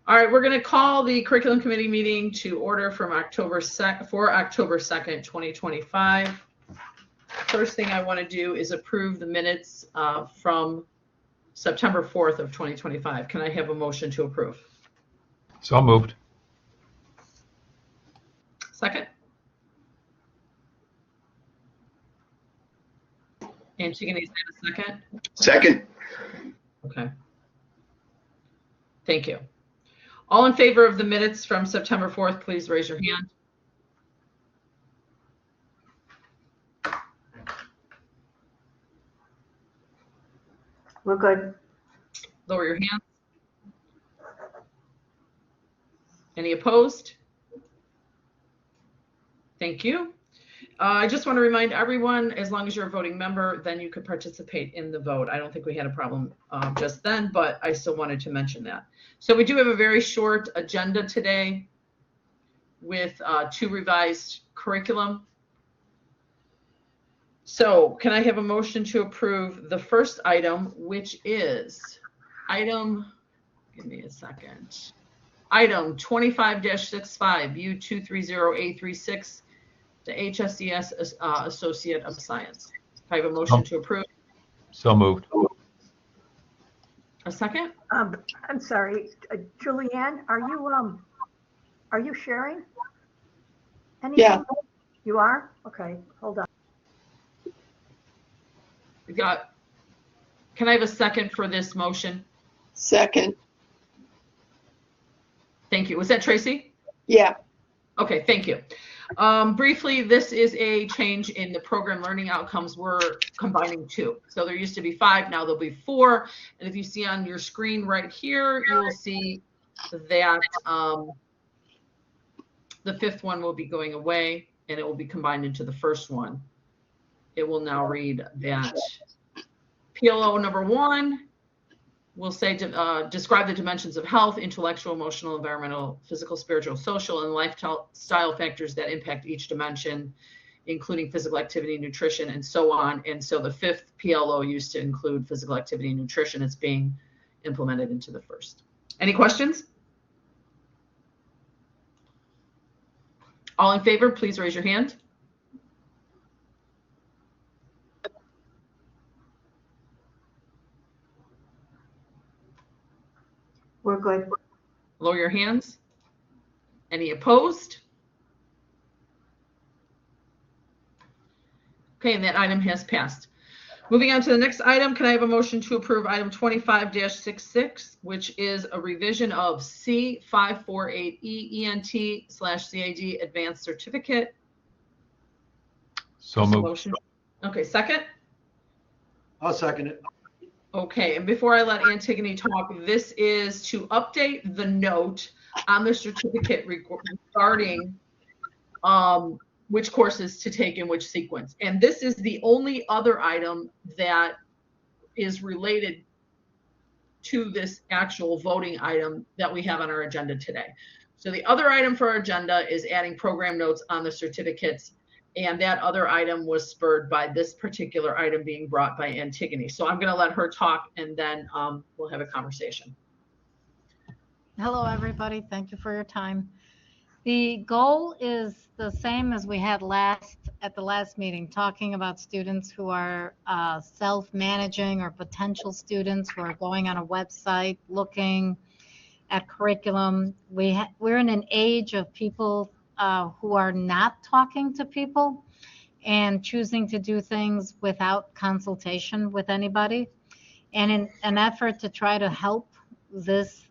All right, we're going to call the curriculum committee meeting to order from October 2nd, 2025. First thing I want to do is approve the minutes from September 4th of 2025. Can I have a motion to approve? So moved. Second? Antigone, is that a second? Second. Okay. Thank you. All in favor of the minutes from September 4th, please raise your hand. We're good. Lower your hand. Any opposed? Thank you. I just want to remind everyone, as long as you're a voting member, then you could participate in the vote. I don't think we had a problem just then, but I still wanted to mention that. So we do have a very short agenda today with 2 revised curriculum. So can I have a motion to approve the first item, which is item, give me a second, item 25-65 U230A36, the HSES Associate of Science. Can I have a motion to approve? So moved. A second? I'm sorry, Julianne, are you sharing anything? Yeah. You are? Okay, hold on. We got, can I have a second for this motion? Second. Thank you. Was that Tracy? Yeah. Okay, thank you. Briefly, this is a change in the program learning outcomes. We're combining 2. So there used to be 5, now there'll be 4. And if you see on your screen right here, you will see that the 5th one will be going away and it will be combined into the first one. It will now read that PLO number 1 will say, describe the dimensions of health, intellectual, emotional, environmental, physical, spiritual, social, and lifestyle factors that impact each dimension, including physical activity, nutrition, and so on. And so the 5th PLO used to include physical activity and nutrition. It's being implemented into the first. Any questions? All in favor, please raise your hand. We're good. Lower your hands. Any opposed? Okay, and that item has passed. Moving on to the next item, can I have a motion to approve item 25-66, which is a revision of C548E ENT/CAD Advanced Certificate? So moved. Motion. Okay, second? I'll second it. Okay, and before I let Antigone talk, this is to update the note on the certificate regarding which courses to take in which sequence. And this is the only other item that is related to this actual voting item that we have on our agenda today. So the other item for our agenda is adding program notes on the certificates. And that other item was spurred by this particular item being brought by Antigone. So I'm going to let her talk and then we'll have a conversation. Hello, everybody. Thank you for your time. The goal is the same as we had at the last meeting, talking about students who are self-managing or potential students who are going on a website, looking at curriculum. We're in an age of people who are not talking to people and choosing to do things without consultation with anybody. And in an effort to try to help this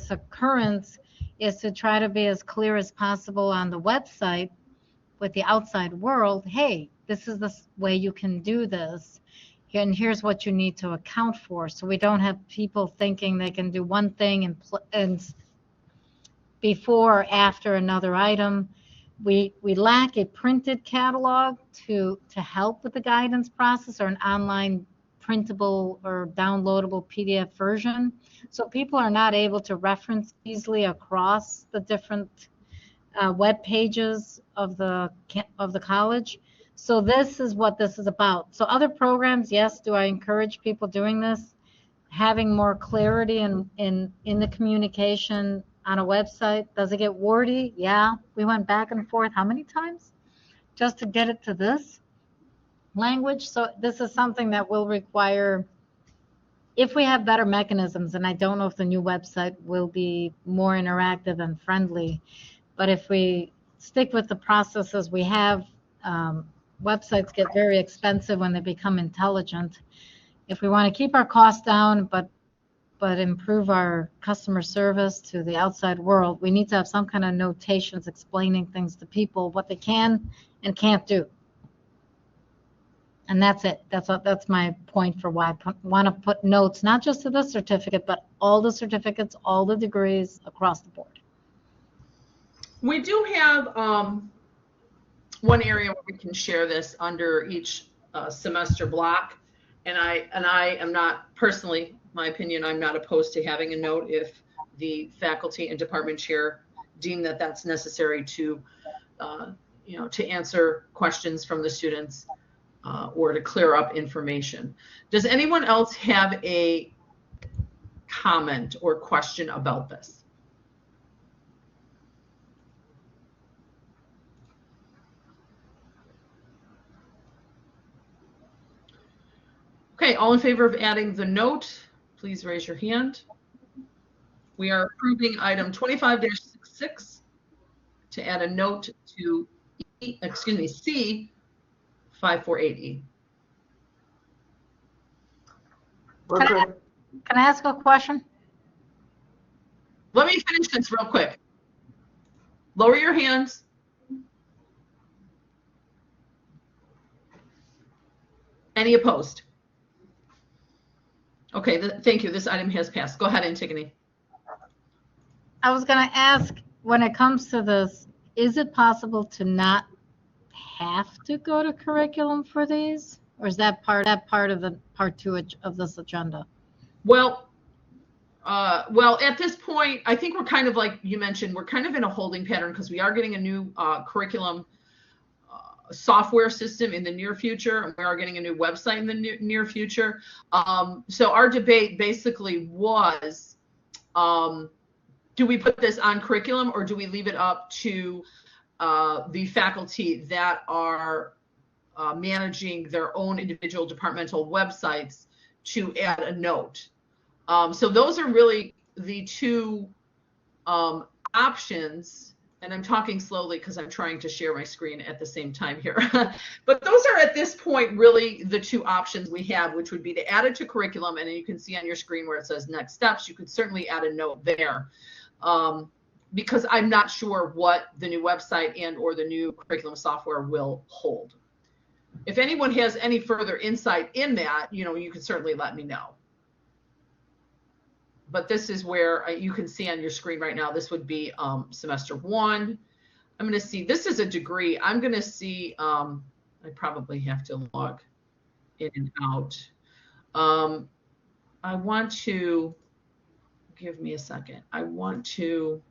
occurrence is to try to be as clear as possible on the website with the outside world. Hey, this is the way you can do this. And here's what you need to account for. So we don't have people thinking they can do one thing and before or after another item. We lack a printed catalog to help with the guidance process, or an online printable or downloadable PDF version. So people are not able to reference easily across the different web pages of the college. So this is what this is about. So other programs, yes, do I encourage people doing this? Having more clarity in the communication on a website. Does it get wordy? Yeah. We went back and forth how many times just to get it to this language? So this is something that will require, if we have better mechanisms, and I don't know if the new website will be more interactive and friendly, but if we stick with the processes we have, websites get very expensive when they become intelligent. If we want to keep our costs down, but improve our customer service to the outside world, we need to have some kind of notations explaining things to people, what they can and can't do. And that's it. That's my point for why I want to put notes, not just to this certificate, but all the certificates, all the degrees across the board. We do have one area where we can share this under each semester block, and I am not personally, my opinion, I'm not opposed to having a note if the faculty and department chair deem that that's necessary to to answer questions from the students or to clear up information. Does anyone else have a comment or question about this? Okay, all in favor of adding the note, please raise your hand. We are approving item 25-66 to add a note to C548E. We're Can good. I ask a question? Let me finish this real quick. Lower your hands. Any opposed? Okay, thank you. This item has passed. Go ahead, Antigone. I was going to ask, when it comes to this, is it possible to not have to go to curriculum for these? Or is that part of the part 2 of this agenda? Well, at this point, I think we're kind of, like you mentioned, we're kind of in a holding pattern because we are getting a new curriculum software system in the near future, and we are getting a new website in the near future. So our debate basically was, do we put this on curriculum or do we leave it up to the faculty that are managing their own individual departmental websites to add a note? So those are really the two options. And I'm talking slowly because I'm trying to share my screen at the same time here. But those are at this point really the two options we have, which would be to add it to curriculum. And then you can see on your screen where it says next steps, you could certainly add a note there. Because I'm not sure what the new website and or the new curriculum software will hold. If anyone has any further insight in that, you can certainly let me know. But this is where you can see on your screen right now, this would be semester 1. I'm going to see, this is a degree. I'm going to see, I probably have to log in and out. I want to, give me a second. I want to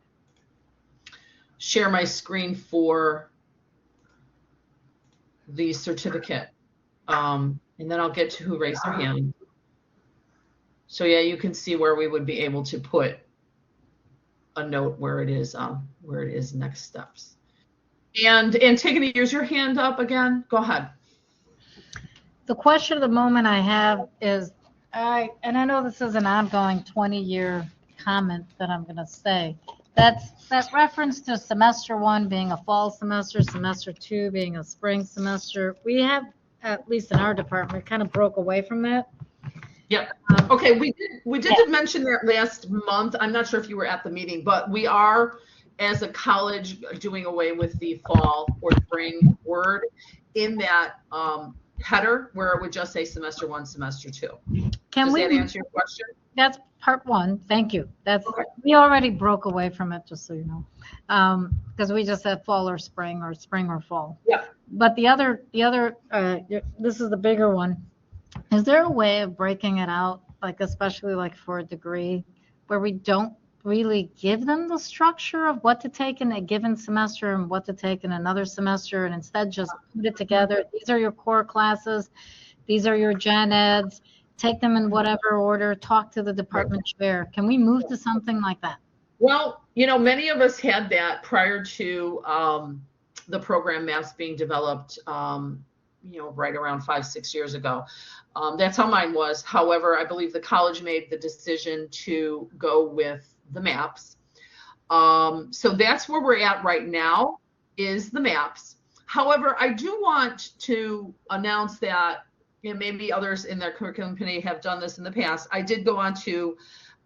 share my screen for the certificate. And then I'll get to who raised their hand. So yeah, you can see where we would be able to put a note where it is next steps. And Antigone, here's your hand up again. Go ahead. The question of the moment I have is, I know this is an ongoing 20-year comment that I'm going to say. That reference to semester 1 being a fall semester, semester 2 being a spring semester. We have, at least in our department, kind of broke away from that. Yep. Okay, we did mention that last month. I'm not sure if you were at the meeting, but we are, as a college, doing away with the fall or spring word in that header where it would just say semester 1, semester 2. Does that answer your question? That's part 1. Thank you. Okay. We already broke away from it, just so you know, because we just said fall or spring or fall. Yeah. But the other, this is the bigger one. Is there a way of breaking it out, like especially like for a degree, where we don't really give them the structure of what to take in a given semester and what to take in another semester, and instead just put it together? These are your core classes. These are your gen eds. Take them in whatever order. Talk to the department chair. Can we move to something like that? Well, you know, many of us had that prior to the program maps being developed, you know, right around 5, 6 years ago. That's how mine was. However, I believe the college made the decision to go with the maps. So that's where we're at right now, is the maps. However, I do want to announce that, you know, maybe others in their curriculum committee have done this in the past. I did go on to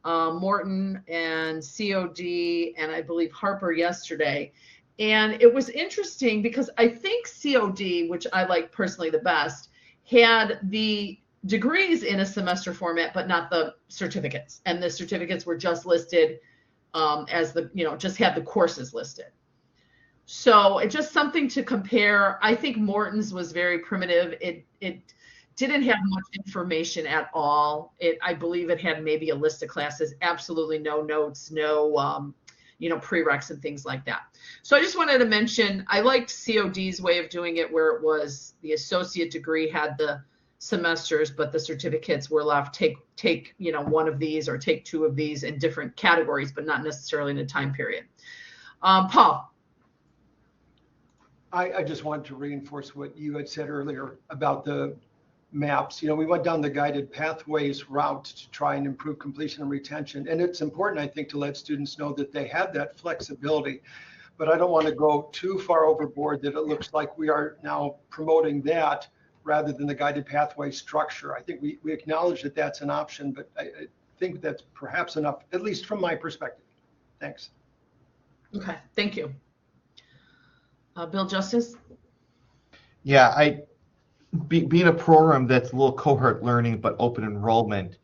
Morton and COD and I believe Harper yesterday. And it was interesting because I think COD, which I like personally the best, had the degrees in a semester format, but not the certificates. And the certificates were just listed as the, you know, just had the courses listed. So it's just something to compare. I think Morton's was very primitive. It didn't have much information at all. I believe it had maybe a list of classes, absolutely no notes, no, you know, prereqs and things like that. So I just wanted to mention, I liked COD's way of doing it, where it was the associate degree had the semesters, but the certificates were left, take, you know, one of these or take two of these in different categories, but not necessarily in a time period. Paul. I just wanted to reinforce what you had said earlier about the maps. You know, we went down the guided pathways route to try and improve completion and retention. And it's important, I think, to let students know that they have that flexibility. But I don't want to go too far overboard that it looks like we are now promoting that rather than the guided pathway structure. I think we acknowledge that that's an option, but I think that's perhaps enough, at least from my perspective. Thanks. Okay, thank you. Bill Justice? Yeah, being a program that's a little cohort learning but open enrollment,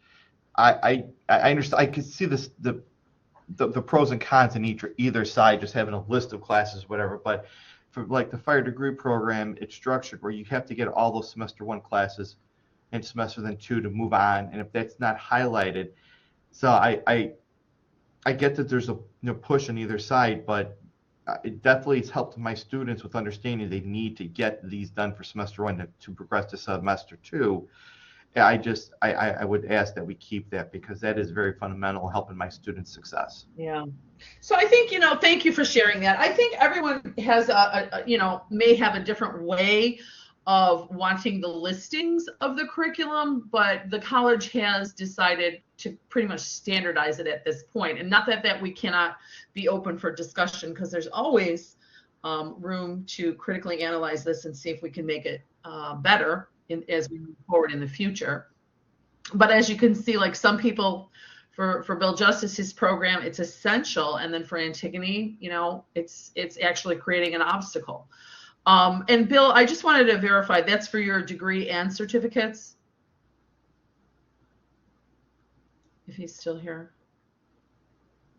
I understand. I could see this the pros and cons in either side, just having a list of classes, whatever. But for like the fire degree program, it's structured where you have to get all those semester 1 classes and semester then 2 to move on, and if that's not highlighted, so I get that there's a push on either side, but it definitely has helped my students with understanding they need to get these done for semester 1 to progress to semester 2. I would ask that we keep that, because that is very fundamental helping my students' success. Yeah. So I think, you know, thank you for sharing that. I think everyone has you know, may have a different way of wanting the listings of the curriculum, but the college has decided to pretty much standardize it at this point. And not that we cannot be open for discussion, because there's always room to critically analyze this and see if we can make it better as we move forward in the future. But as you can see, like some people, for Bill Justice's program, it's essential. And then for Antigone, you know, it's actually creating an obstacle. And Bill, I just wanted to verify, that's for your degree and certificates? If he's still here.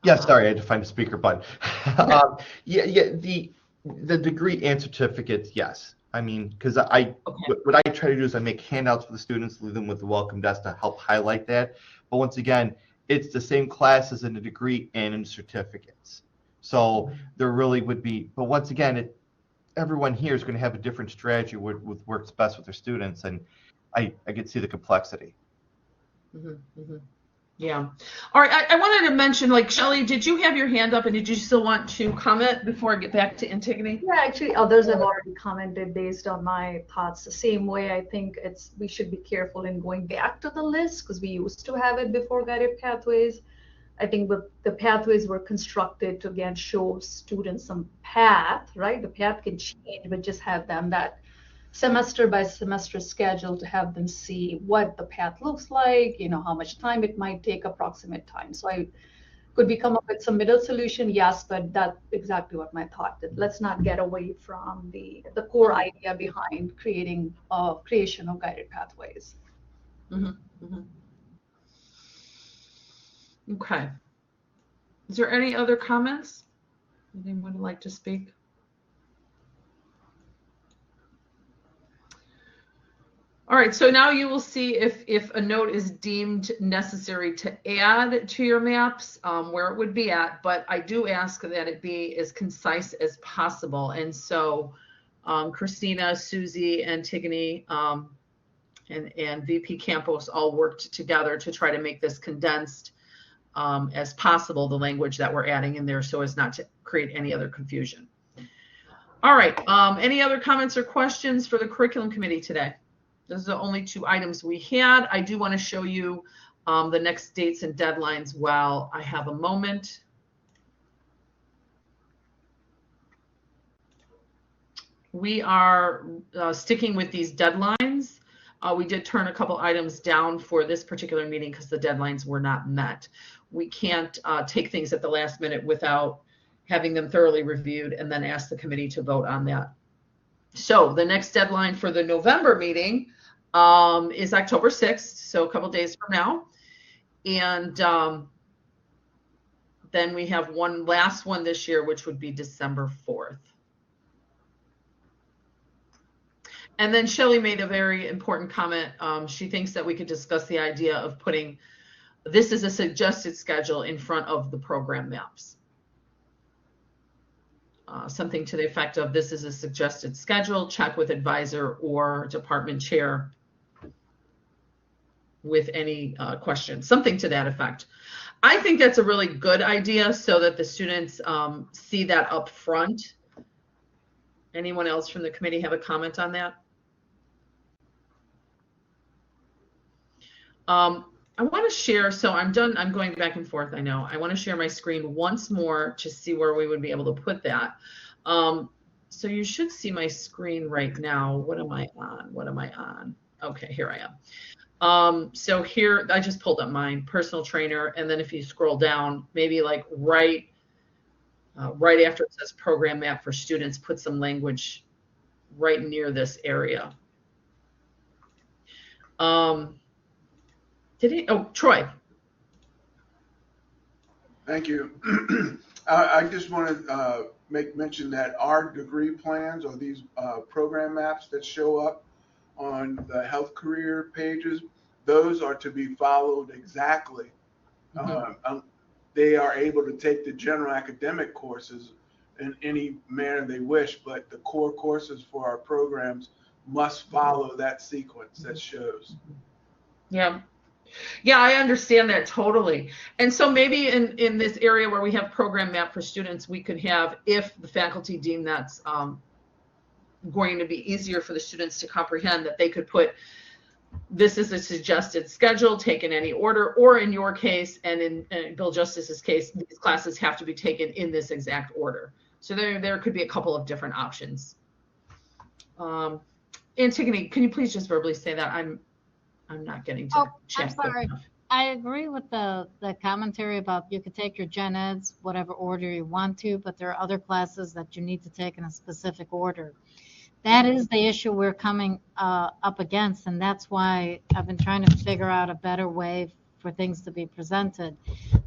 Yeah, sorry, I had to find a speaker button. The degree and certificates, yes. I mean, because what I try to do is I make handouts for the students, leave them with the welcome desk to help highlight that. But once again, it's the same classes in the degree and in certificates. So there really would be, but once again, everyone here is going to have a different strategy with works best with their students, and I could see the complexity. Mm-hmm, mm-hmm. Yeah. All right. I wanted to mention, like, Shelley, did you have your hand up, and did you still want to comment before I get back to Antigone? Yeah, actually, others have already commented based on my thoughts. The same way, I think we should be careful in going back to the list, because we used to have it before guided pathways. I think the pathways were constructed to, again, show students some path, right? The path can change, but just have them that semester by semester schedule to have them see what the path looks like, you know, how much time it might take, approximate time. So could we come up with some middle solution? Yes, but that's exactly what my thought did. Let's not get away from the core idea behind creation of guided pathways. Mm-hmm. Mm-hmm. Okay. Is there any other comments? Anyone would like to speak? All right, so now you will see if a note is deemed necessary to add to your maps, where it would be at, but I do ask that it be as concise as possible. And so Christina, Susie, Antigone, and VP Campos all worked together to try to make this condensed as possible, the language that we're adding in there, so as not to create any other confusion. All right, any other comments or questions for the curriculum committee today? Those are the only 2 items we had. I do want to show you the next dates and deadlines while I have a moment. We are sticking with these deadlines. We did turn a couple items down for this particular meeting because the deadlines were not met. We can't take things at the last minute without having them thoroughly reviewed and then ask the committee to vote on that. So the next deadline for the November meeting is October 6th, so a couple days from now. And then we have one last one this year, which would be December 4th. And then Shelley made a very important comment. She thinks that we could discuss the idea of putting this as a suggested schedule in front of the program maps. Something to the effect of, this is a suggested schedule, check with advisor or department chair with any questions, something to that effect. I think that's a really good idea so that the students see that up front. Anyone else from the committee have a comment on that? I want to share, so I'm done, I'm going back and forth, I know. I want to share my screen once more to see where we would be able to put that. So you should see my screen right now. What am I on? What am I on? Okay, here I am. So here, I just pulled up mine, personal trainer, and then if you scroll down, maybe like right after it says program map for students, put some language right near this area. Troy. Thank you. I just want to make mention that our degree plans, or these program maps that show up on the health career pages, those are to be followed exactly. Mm-hmm. They are able to take the general academic courses in any manner they wish, but the core courses for our programs must follow that sequence that shows. Yeah. Yeah, I understand that totally. And so maybe in this area where we have program map for students, we could have, if the faculty deem that's going to be easier for the students to comprehend, that they could put, this is a suggested schedule, take in any order, or in your case, and in Bill Justice's case, these classes have to be taken in this exact order. So there could be a couple of different options. Antigone, can you please just verbally say that? I'm not getting to chat. I'm sorry. I agree with the commentary about you could take your gen eds, whatever order you want to, but there are other classes that you need to take in a specific order. That is the issue we're coming up against, and that's why I've been trying to figure out a better way for things to be presented.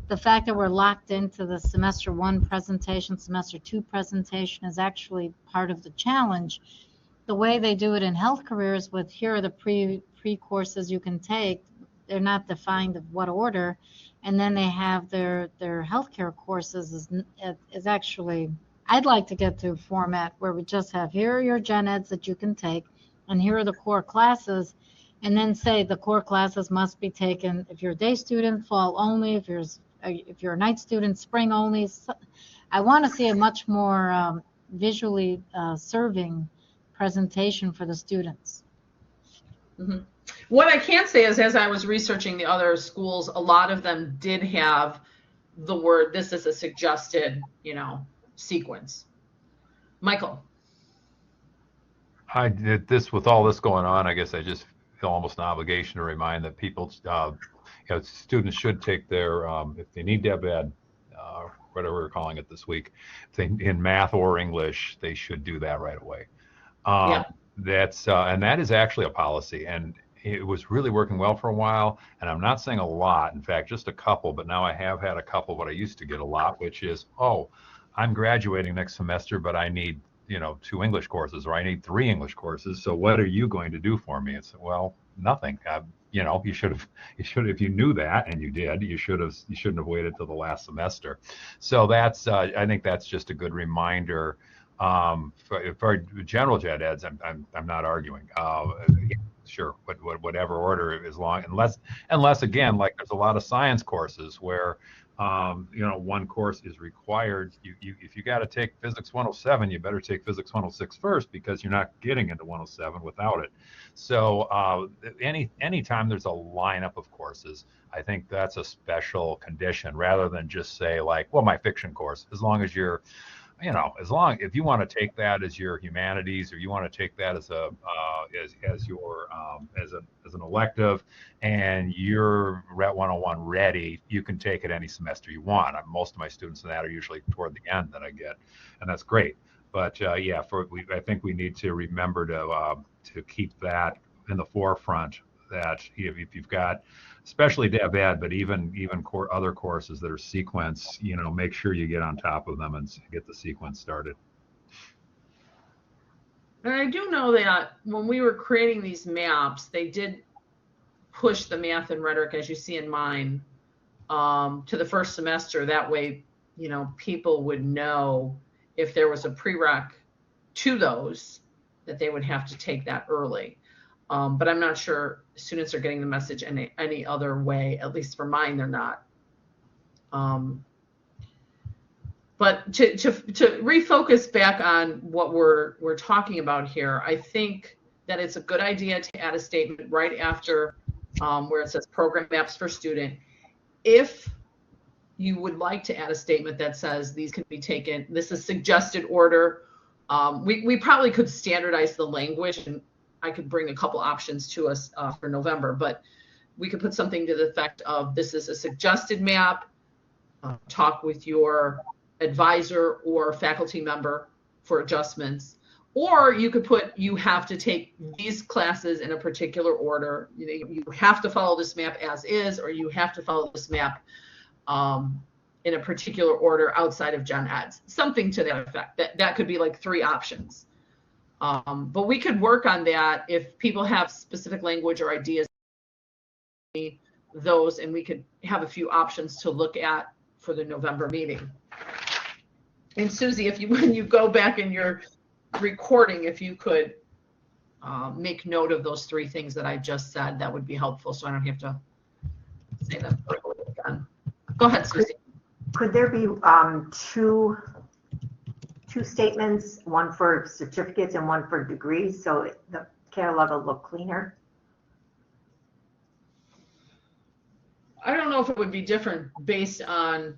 The fact that we're locked into the semester 1 presentation, semester 2 presentation is actually part of the challenge. The way they do it in health careers with, here are the pre-courses you can take, they're not defined of what order, and then they have their healthcare courses is actually, I'd like to get to a format where we just have, here are your gen eds that you can take, and here are the core classes, and then say the core classes must be taken, if you're a day student, fall only, if you're a night student, spring only. So I want to see a much more visually serving presentation for the students. Mm-hmm. What I can say is, as I was researching the other schools, a lot of them did have the word, this is a suggested, sequence. Michael. I did this with all this going on. I guess I just feel almost an obligation to remind that people, students should take their, if they need Deb Ed, whatever we're calling it this week, in math or English, they should do that right away. That's and that is actually a policy, and it was really working well for a while. And I'm not saying a lot, in fact, just a couple, but now I have had a couple what I used to get a lot, which is, oh, I'm graduating next semester, but I need 2 English courses, or I need 3 English courses. So what are you going to do for me? It's, well, nothing. You should have, if you knew that, and you did, you shouldn't have waited till the last semester. So that's, I think that's just a good reminder. For general gen eds, I'm not arguing. sure, whatever order, as long, unless again, like there's a lot of science courses where, one course is required. If you got to take Physics 107, you better take Physics 106 first, because you're not getting into 107 without it. So anytime there's a lineup of courses, I think that's a special condition, rather than just say like, well, my fiction course, as long as you're, if you want to take that as your humanities, or you want to take that as a as an elective, and you're Ret 101 ready, you can take it any semester you want. Most of my students in that are usually toward the end that I get, and that's great. But I think we need to remember to keep that in the forefront. That if you've got, especially Dev Ed, but even other courses that are sequence, make sure you get on top of them and get the sequence started. And I do know that when we were creating these maps, they did push the math and rhetoric, as you see in mine, to the first semester. That way, people would know if there was a prereq to those, that they would have to take that early. But I'm not sure students are getting the message any other way. At least for mine, they're not. But to refocus back on what we're talking about here, I think that it's a good idea to add a statement right after where it says program maps for student. If you would like to add a statement that says these can be taken, this is suggested order. We probably could standardize the language, and I could bring a couple options to us for November, but we could put something to the effect of, this is a suggested map, talk with your advisor or faculty member for adjustments. Or you could put, you have to take these classes in a particular order. You have to follow this map as is, or you have to follow this map in a particular order outside of Gen Eds. Something to that effect. That could be like 3 options. But we could work on that if people have specific language or ideas, those, and we could have a few options to look at for the November meeting. And Susie, when you go back in your recording, if you could make note of those 3 things that I just said, that would be helpful, so I don't have to say them again. Go ahead, Susie. Could there be two statements, one for certificates and one for degrees, so the catalog will look cleaner? I don't know if it would be different based on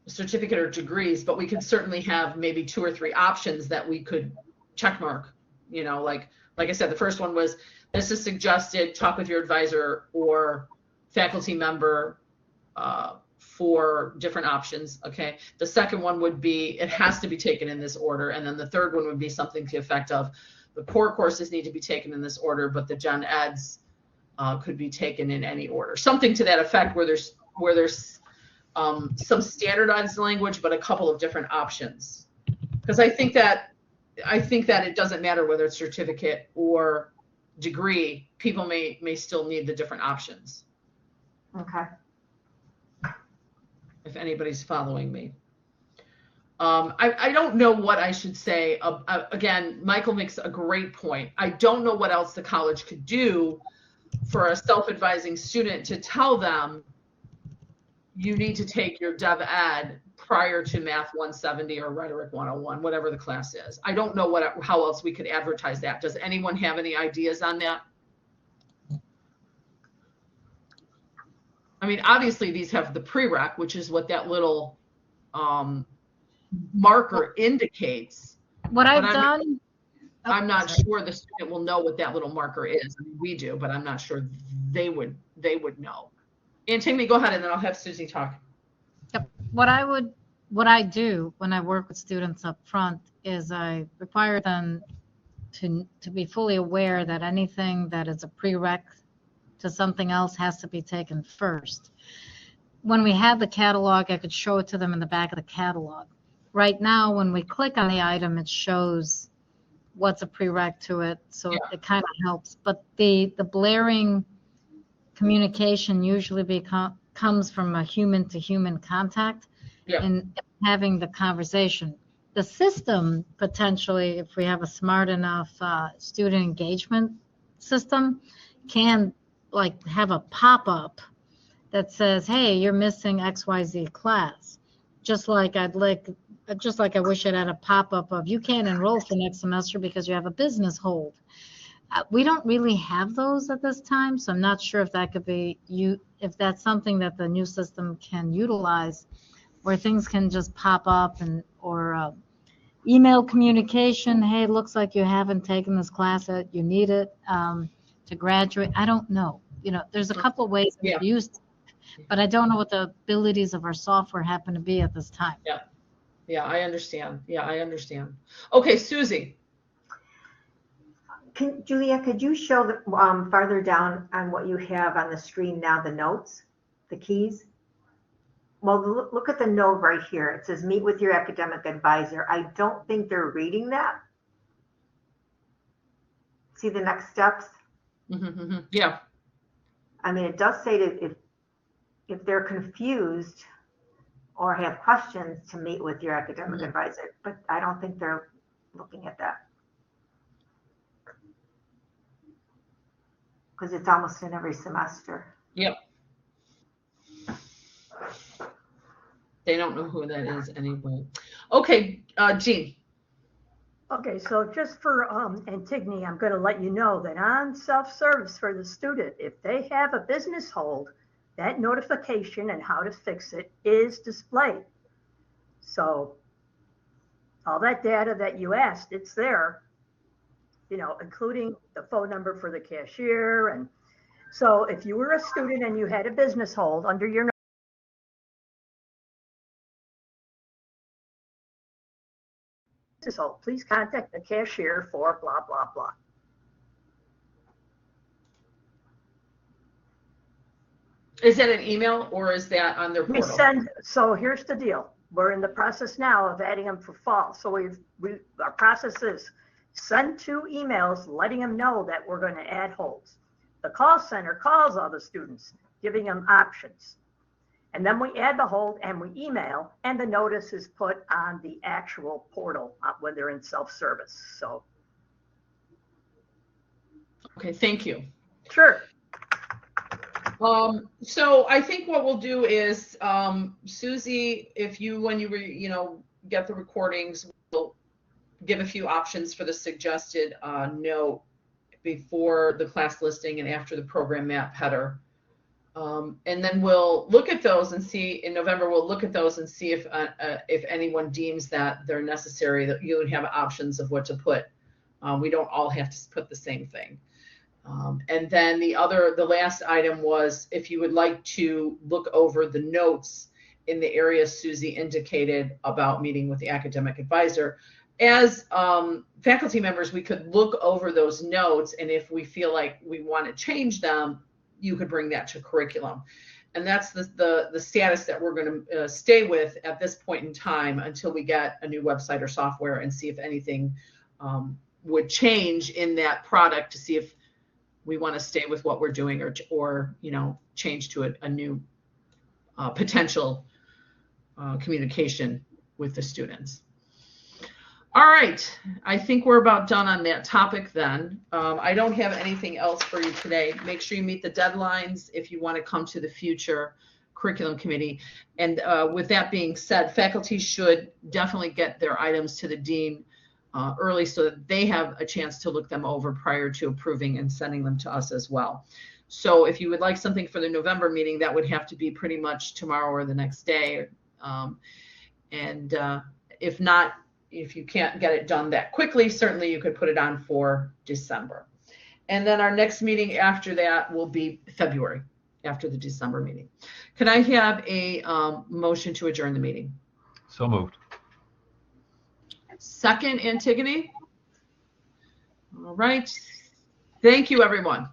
certificate or degrees, but we could certainly have maybe 2 or 3 options that we could check mark. Like I said, the first one was, this is suggested, talk with your advisor or faculty member for different options. Okay. The second one would be, it has to be taken in this order. And then the third one would be something to the effect of, the core courses need to be taken in this order, but the Gen Eds could be taken in any order. Something to that effect, where there's some standardized language, but a couple of different options. Because I think that it doesn't matter whether it's certificate or degree, people may still need the different options. Okay. If anybody's following me. I don't know what I should say. Again, Michael makes a great point. I don't know what else the college could do for a self-advising student to tell them, you need to take your Dev Ed prior to Math 170 or Rhetoric 101, whatever the class is. I don't know how else we could advertise that. Does anyone have any ideas on that? I mean, obviously these have the prereq, which is what that little marker indicates. What I've done, I'm not sure the student will know what that little marker is. I mean, we do, but I'm not sure they would know. Antigone, go ahead, and then I'll have Susie talk. Yep. What I do when I work with students up front is I require them to be fully aware that anything that is a prereq to something else has to be taken first. When we had the catalog, I could show it to them in the back of the catalog. Right now, when we click on the item, it shows what's a prereq to it, so it kind of helps. But the blaring communication usually comes from a human-to-human contact and having the conversation. The system, potentially, if we have a smart enough student engagement system can like have a pop-up that says, hey, you're missing XYZ class. Just like I wish it had a pop-up of you can't enroll for next semester because you have a business hold. We don't really have those at this time, so I'm not sure if that could be if that's something that the new system can utilize, where things can just pop up or email communication. Hey, it looks like you haven't taken this class that you need it to graduate. I don't know. There's a couple ways Yeah. we've used, but I don't know what the abilities of our software happen to be at this time. Yeah, I understand. Okay, Susie. Julia, could you show the, farther down on what you have on the screen now, the notes, the keys? Well, look at the note right here. It says meet with your academic advisor. I don't think they're reading that. See the next steps? Mm-hmm. Yeah. I mean, it does say that if they're confused or have questions, to meet with your academic advisor, but I don't think they're looking at that. Because it's almost in every semester. Yep. They don't know who that is anyway. Okay, Jean. Okay, so just for Antigone, I'm going to let you know that on self-service for the student, if they have a business hold, that notification and how to fix it is displayed. So all that data that you asked, it's there, including the phone number for the cashier. And so if you were a student and you had a business hold under your business hold, please contact the cashier for blah, blah, blah. Is that an email or is that on their portal? So here's the deal. We're in the process now of adding them for fall. So our process is send 2 emails letting them know that we're going to add holds. The call center calls all the students, giving them options. And then we add the hold and we email, and the notice is put on the actual portal when they're in self-service. So. Okay, thank you. Sure. So I think what we'll do is, Susie, when you get the recordings, we'll give a few options for the suggested note before the class listing and after the program map header. And then we'll look at those and see in November, we'll look at those and see if anyone deems that they're necessary, that you would have options of what to put. We don't all have to put the same thing. And then the last item was if you would like to look over the notes in the areas Susie indicated about meeting with the academic advisor. As faculty members, we could look over those notes, and if we feel like we want to change them, you could bring that to curriculum. And that's the status that we're going to stay with at this point in time until we get a new website or software and see if anything would change in that product to see if we want to stay with what we're doing or change to a new potential communication with the students. All right, I think we're about done on that topic then. I don't have anything else for you today. Make sure you meet the deadlines if you want to come to the future curriculum committee. And with that being said, faculty should definitely get their items to the dean early so that they have a chance to look them over prior to approving and sending them to us as well. So if you would like something for the November meeting, that would have to be pretty much tomorrow or the next day. If not, if you can't get it done that quickly, certainly you could put it on for December. And then our next meeting after that will be February, after the December meeting. Can I have a motion to adjourn the meeting? So moved. Second, Antigone? All right. Thank you, everyone.